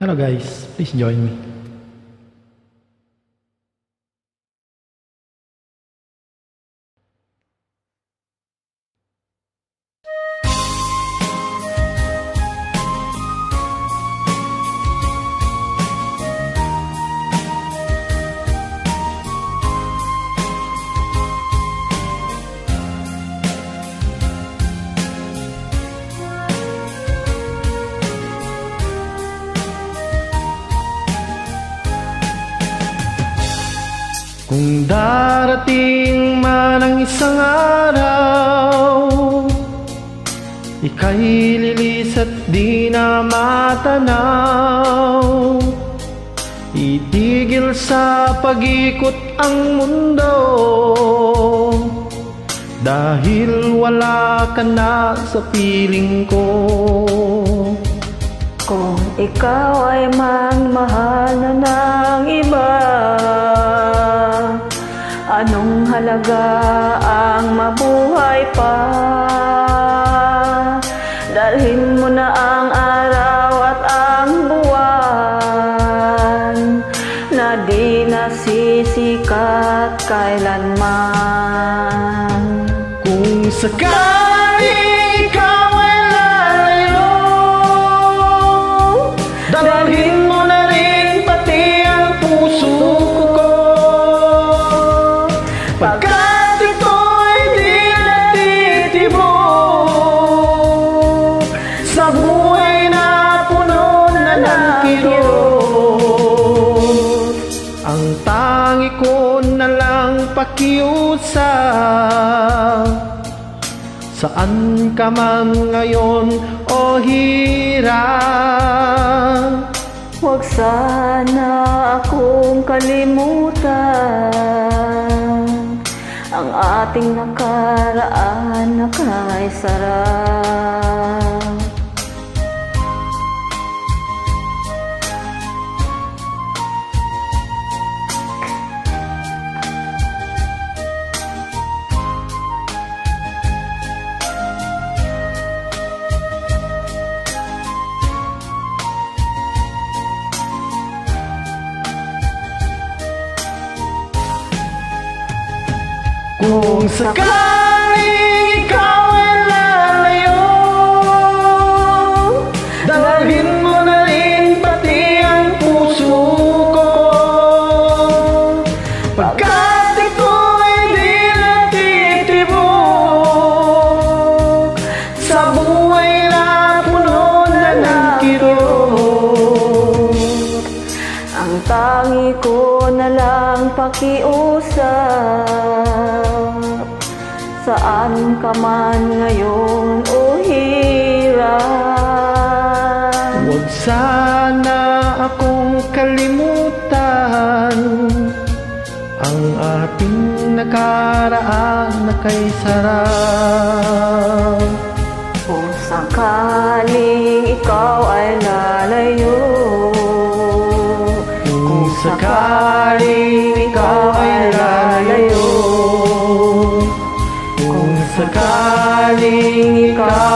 Hello guys, please join me. Kung darating man ang isang araw, ika'y lilis at di na matanaw. Itigil sa pag-ikot ang mundo, dahil wala ka na sa piling ko. Kung ikaw ay magmahal na ng iba, anong halaga ang mabuhay pa? Dalhin mo na ang araw at ang buwan, na di nasisikat kailanman. Kung sakali ikaw ay lalayo, dalhin mo na rin pati ang puso ko, pagkat ito'y di natitibok sa buhay na puno na ng kirot. Ang tangi ko na lang pakiusap, saan ka man ngayon o hirap, Huwag sana akong kalimutan ang ating nakaraan na kay sarap. Kung sakaling ikaw ay lalayo, dalhin mo na rin pati ang puso ko, pagkat ito'y di natitibok sa buhay na puno na ng kirot. Ang tangi ko na lang pakiusap, saan ka man ngayon o hirap, Huwag sana akong kalimutan ang ating nakaraan na kay sarap. kung sakaling ikaw ay lalayo, Kung sakaling ikaw ay lalayo, kung sakaling ikaw